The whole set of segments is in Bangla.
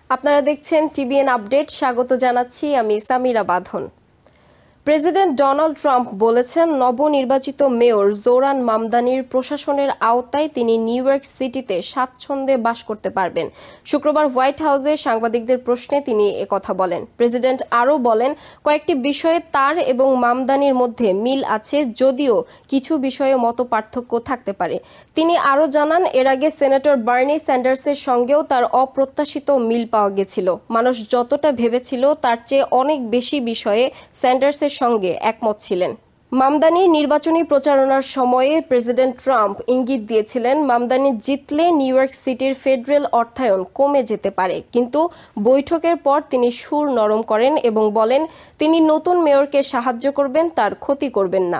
আপনারা দেখছেন টিবিএন আপডেট। স্বাগত জানাচ্ছি আমি সামিরা বাঁধন। প্রেসিডেন্ট ডোনাল্ড ট্রাম্প বলেছেন নবনির্বাচিত মেয়র জোরান মামদানির প্রশাসনের আওতায় তিনি নিউ ইয়র্ক সিটিতে স্বাচ্ছন্দ্যে বাস করতে পারবেন। শুক্রবার হোয়াইট হাউসে সাংবাদিকদের প্রশ্নে তিনি একথা বলেন। প্রেসিডেন্ট আরও বলেন, কয়েকটি বিষয়ে তার এবং মামদানির মধ্যে মিল আছে, যদিও কিছু বিষয়ে মতপার্থক্য থাকতে পারে। তিনি আরও জানান, এর আগে সেনেটর বার্নি স্যান্ডার্সের সঙ্গেও তার অপ্রত্যাশিত মিল পাওয়া গেছিল। মানুষ যতটা ভেবেছিল তার চেয়ে অনেক বেশি বিষয়ে স্যান্ডার্সের সঙ্গে একমত ছিলেন। মামদানির নির্বাচনী প্রচারণার সময়ে প্রেসিডেন্ট ট্রাম্প ইঙ্গিত দিয়েছিলেন মামদানি জিতলে নিউ ইয়র্ক সিটির ফেডারেল অর্থায়ন কমে যেতে পারে, কিন্তু বৈঠকের পর তিনি সুর নরম করেন এবং বলেন তিনি নতুন মেয়রকে সাহায্য করবেন, তার ক্ষতি করবেন না।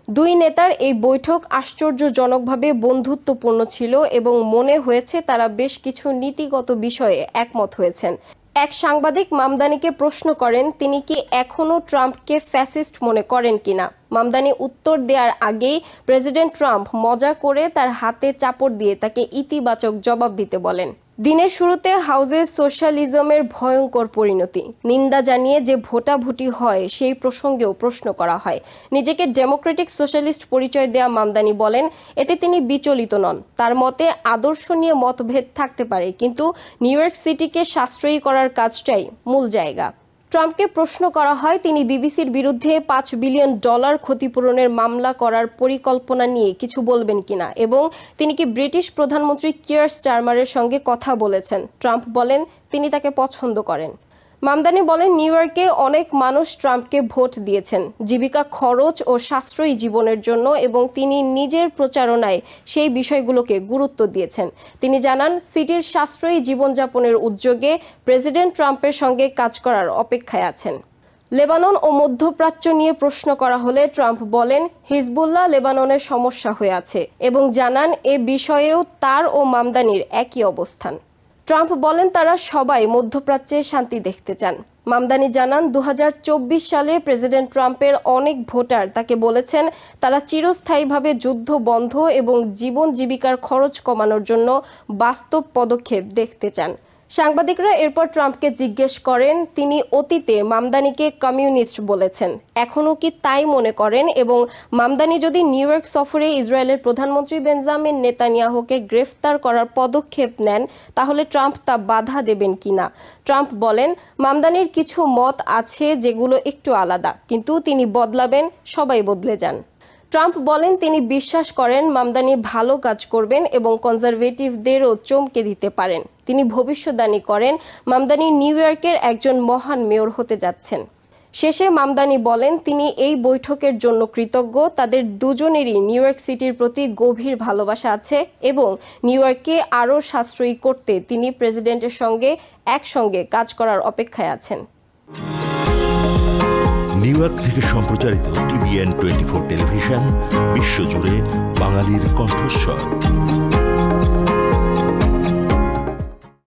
দুই নেতার এই বৈঠক আশ্চর্যজনকভাবে বন্ধুত্বপূর্ণ ছিল এবং মনে হয়েছে তারা বেশ কিছু নীতিগত বিষয়ে একমত হয়েছেন। এক সাংবাদিক মামদানিকে প্রশ্ন করেন তিনি কি এখনও ট্রাম্পকে ফ্যাসিস্ট মনে করেন কিনা। মামদানি উত্তর দেওয়ার আগেই প্রেসিডেন্ট ট্রাম্প মজা করে তার হাতে চাপড় দিয়ে তাকে ইতিবাচক জবাব দিতে বলেন। দিনের শুরুতে হাউসে সোশ্যালিজমের ভয়ঙ্কর পরিণতি নিন্দা জানিয়ে যে ভোটাভুটি হয় সেই প্রসঙ্গেও প্রশ্ন করা হয়। নিজেকে ডেমোক্রেটিক সোশ্যালিস্ট পরিচয় দেয়া মামদানি বলেন এতে তিনি বিচলিত নন। তার মতে আদর্শ নিয়ে মতভেদ থাকতে পারে, কিন্তু নিউ ইয়র্ক সিটিকে সাশ্রয়ী করার কাজটাই মূল জায়গা। ট্রাম্পকে প্রশ্ন করা হয় তিনি বিবিসির বিরুদ্ধে $5 বিলিয়ন ক্ষতিপূরণের মামলা করার পরিকল্পনা নিয়ে কিছু বলবেন কিনা এবং তিনি কি ব্রিটিশ প্রধানমন্ত্রী কিয়ার স্টারমারের সঙ্গে কথা বলেছেন। ট্রাম্প বলেন তিনি তাকে পছন্দ করেন। মামদানি বলেন নিউ ইয়র্কে অনেক মানুষ ট্রাম্পকে ভোট দিয়েছেন জীবিকা খরচ ও সাশ্রয়ী জীবনের জন্য এবং তিনি নিজের প্রচারণায় সেই বিষয়গুলোকে গুরুত্ব দিয়েছেন। তিনি জানান সিটির সাশ্রয়ী জীবনযাপনের উদ্যোগে প্রেসিডেন্ট ট্রাম্পের সঙ্গে কাজ করার অপেক্ষায় আছেন। লেবানন ও মধ্যপ্রাচ্য নিয়ে প্রশ্ন করা হলে ট্রাম্প বলেন হিজবুল্লাহ লেবাননের সমস্যা হয়ে আছে এবং জানান এ বিষয়েও তার ও মামদানির একই অবস্থান। ট্রাম্প বলেন তারা সবাই মধ্যপ্রাচ্যে শান্তি দেখতে চান। মামদানি জানান 2024 সালে প্রেসিডেন্ট ট্রাম্পের অনেক ভোটার তাকে বলেছেন তারা চিরস্থায়ীভাবে যুদ্ধ বন্ধ এবং জীবন জীবিকার খরচ কমানোর জন্য বাস্তব পদক্ষেপ দেখতে চান। সাংবাদিকরা এরপর ট্রাম্পকে জিজ্ঞেস করেন তিনি অতীতে মামদানিকে কমিউনিস্ট বলেছেন, এখনও কি তাই মনে করেন এবং মামদানি যদি নিউ ইয়র্ক সফরে ইসরায়েলের প্রধানমন্ত্রী বেঞ্জামিন নেতানিয়াহুকে গ্রেফতার করার পদক্ষেপ নেন তাহলে ট্রাম্প তা বাধা দেবেন কিনা। ট্রাম্প বলেন মামদানির কিছু মত আছে যেগুলো একটু আলাদা, কিন্তু তিনি বদলাবেন, সবাই বদলে যান। ট্রাম্প বলেন তিনি বিশ্বাস করেন মামদানি ভালো কাজ করবেন এবং কনজারভেটিভদেরও চমকে দিতে পারেন। তিনি ভবিষ্যদ্বাণী করেন মামদানি নিউ ইয়র্কের একজন মহান মেয়র হতে যাচ্ছেন। শেষে মামদানি বলেন তিনি এই বৈঠকের জন্য কৃতজ্ঞ। তাদের দুজনেরই নিউ ইয়র্ক সিটির প্রতি গভীর ভালোবাসা আছে এবং নিউ ইয়র্ককে আরও সাশ্রয়ী করতে তিনি প্রেসিডেন্টের সঙ্গে একসঙ্গে কাজ করার অপেক্ষায় আছেন। নিউ ইয়র্ক থেকে সম্প্রচারিত টিবিএন 24 টেলিভিশন বিশ্বজুড়ে বাঙালির কণ্ঠস্বর।